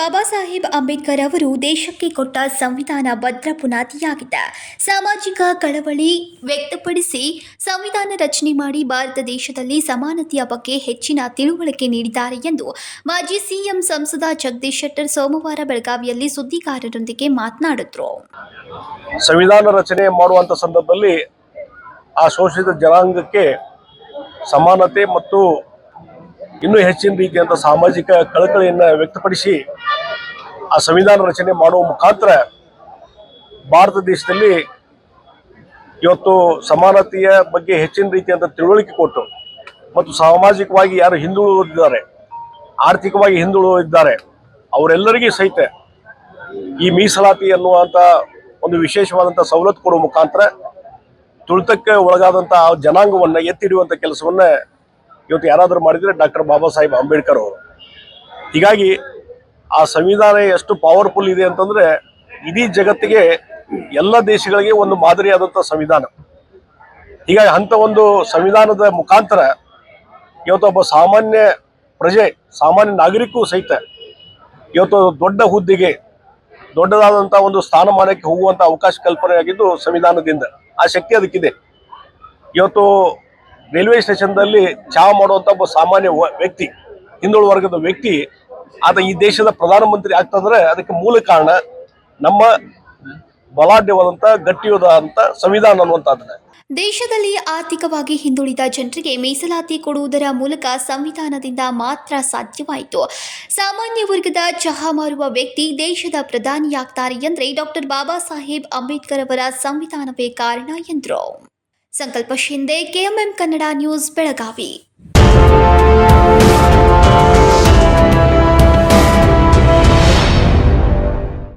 ಬಾಬಾ ಸಾಹೇಬ್ ಅಂಬೇಡ್ಕರ್ ಅವರು ದೇಶಕ್ಕೆ ಕೊಟ್ಟ ಸಂವಿಧಾನ ಭದ್ರ ಬುನಾದಿಯಾಗಿದೆ. ಸಾಮಾಜಿಕ ಕಳವಳಿ ವ್ಯಕ್ತಪಡಿಸಿ ಸಂವಿಧಾನ ರಚನೆ ಮಾಡಿ ಭಾರತ ದೇಶದಲ್ಲಿ ಸಮಾನತೆಯ ಬಗ್ಗೆ ಹೆಚ್ಚಿನ ತಿಳುವಳಿಕೆ ನೀಡಿದ್ದಾರೆ ಎಂದು ಮಾಜಿ ಸಿಎಂ ಸಂಸದ ಜಗದೀಶ್ ಶೆಟ್ಟರ್ ಸೋಮವಾರ ಬೆಳಗಾವಿಯಲ್ಲಿ ಸುದ್ದಿಗಾರರೊಂದಿಗೆ ಮಾತನಾಡಿದರು. ಸಂವಿಧಾನ ರಚನೆ ಮಾಡುವಂತ ಸಂದರ್ಭದಲ್ಲಿ ಆ ಶೋಷಿತ ಜನಾಂಗಕ್ಕೆ ಸಮಾನತೆ ಮತ್ತು ಇನ್ನೂ ಹೆಚ್ಚಿನ ರೀತಿಯಂತ ಸಾಮಾಜಿಕ ಕಳಕಳಿಯನ್ನು ವ್ಯಕ್ತಪಡಿಸಿ ಆ ಸಂವಿಧಾನ ರಚನೆ ಮಾಡುವ ಮುಖಾಂತರ ಭಾರತ ದೇಶದಲ್ಲಿ ಇವತ್ತು ಸಮಾನತೆಯ ಬಗ್ಗೆ ಹೆಚ್ಚಿನ ರೀತಿಯಂತ ತಿಳುವಳಿಕೆ ಕೊಟ್ಟು ಮತ್ತು ಸಾಮಾಜಿಕವಾಗಿ ಯಾರು ಹಿಂದುಳಿದಿದ್ದಾರೆ, ಆರ್ಥಿಕವಾಗಿ ಹಿಂದುಳಿದಿದ್ದಾರೆ ಅವರೆಲ್ಲರಿಗೂ ಸಹಿತ ಈ ಮೀಸಲಾತಿ ಅನ್ನುವಂಥ ಒಂದು ವಿಶೇಷವಾದಂಥ ಸವಲತ್ತು ಕೊಡುವ ಮುಖಾಂತರ ತುಳಿತಕ್ಕೆ ಒಳಗಾದಂಥ ಜನಾಂಗವನ್ನು ಎತ್ತಿಡುವಂಥ ಕೆಲಸವನ್ನು ಇವತ್ತು ಯಾರಾದರೂ ಮಾಡಿದರೆ ಡಾಕ್ಟರ್ ಬಾಬಾ ಸಾಹೇಬ್ ಅಂಬೇಡ್ಕರ್ ಅವರು. ಹೀಗಾಗಿ ಆ ಸಂವಿಧಾನ ಎಷ್ಟು ಪವರ್ಫುಲ್ ಇದೆ ಅಂತಂದರೆ ಇಡೀ ಜಗತ್ತಿಗೆ ಎಲ್ಲ ದೇಶಗಳಿಗೆ ಒಂದು ಮಾದರಿಯಾದಂಥ ಸಂವಿಧಾನ. ಹೀಗಾಗಿ ಅಂಥ ಒಂದು ಸಂವಿಧಾನದ ಮುಖಾಂತರ ಇವತ್ತು ಒಬ್ಬ ಸಾಮಾನ್ಯ ಪ್ರಜೆ, ಸಾಮಾನ್ಯ ನಾಗರಿಕೂ ಸಹಿತ ಇವತ್ತು ದೊಡ್ಡ ಹುದ್ದೆಗೆ, ದೊಡ್ಡದಾದಂಥ ಒಂದು ಸ್ಥಾನಮಾನಕ್ಕೆ ಹೋಗುವಂಥ ಅವಕಾಶ ಕಲ್ಪನೆಯಾಗಿದ್ದು ಸಂವಿಧಾನದಿಂದ. ಆ ಶಕ್ತಿ ಅದಕ್ಕಿದೆ. ಇವತ್ತು ರೈಲ್ವೆ ಸ್ಟೇಷನ್ದಲ್ಲಿ ಚಹಾ ಮಾಡುವಂಥ ಒಬ್ಬ ಸಾಮಾನ್ಯ ವ್ಯಕ್ತಿ, ಹಿಂದುಳಿದ ವರ್ಗದ ವ್ಯಕ್ತಿ ಆತ ಈ ದೇಶದ ಪ್ರಧಾನಮಂತ್ರಿ ಆಗ್ತಂದ್ರೆ ಅದಕ್ಕೆ ಮೂಲ ಕಾರಣ ನಮ್ಮ ಬಲಾಢ್ಯವಾದಂಥ ಗಟ್ಟಿಯಾದಂಥ ಸಂವಿಧಾನ ಅನ್ನುವಂಥದ್ದನ್ನ. ದೇಶದಲ್ಲಿ ಆರ್ಥಿಕವಾಗಿ ಹಿಂದುಳಿದ ಜನರಿಗೆ ಮೀಸಲಾತಿ ಕೊಡುವುದರ ಮೂಲಕ ಸಂವಿಧಾನದಿಂದ ಮಾತ್ರ ಸಾಧ್ಯವಾಯಿತು. ಸಾಮಾನ್ಯ ವರ್ಗದ ಚಹಾ ಮಾರುವ ವ್ಯಕ್ತಿ ದೇಶದ ಪ್ರಧಾನಿಯಾಗ್ತಾರೆ ಎಂದರೆ ಡಾಕ್ಟರ್ ಬಾಬಾ ಸಾಹೇಬ್ ಅಂಬೇಡ್ಕರ್ ಅವರ ಸಂವಿಧಾನವೇ ಕಾರಣ ಎಂದರು. ಸಂಕಲ್ಪ ಶಿಂದೆ, ಕೆಎಂಎಂ ಕನ್ನಡ ನ್ಯೂಸ್, ಬೆಳಗಾವಿ.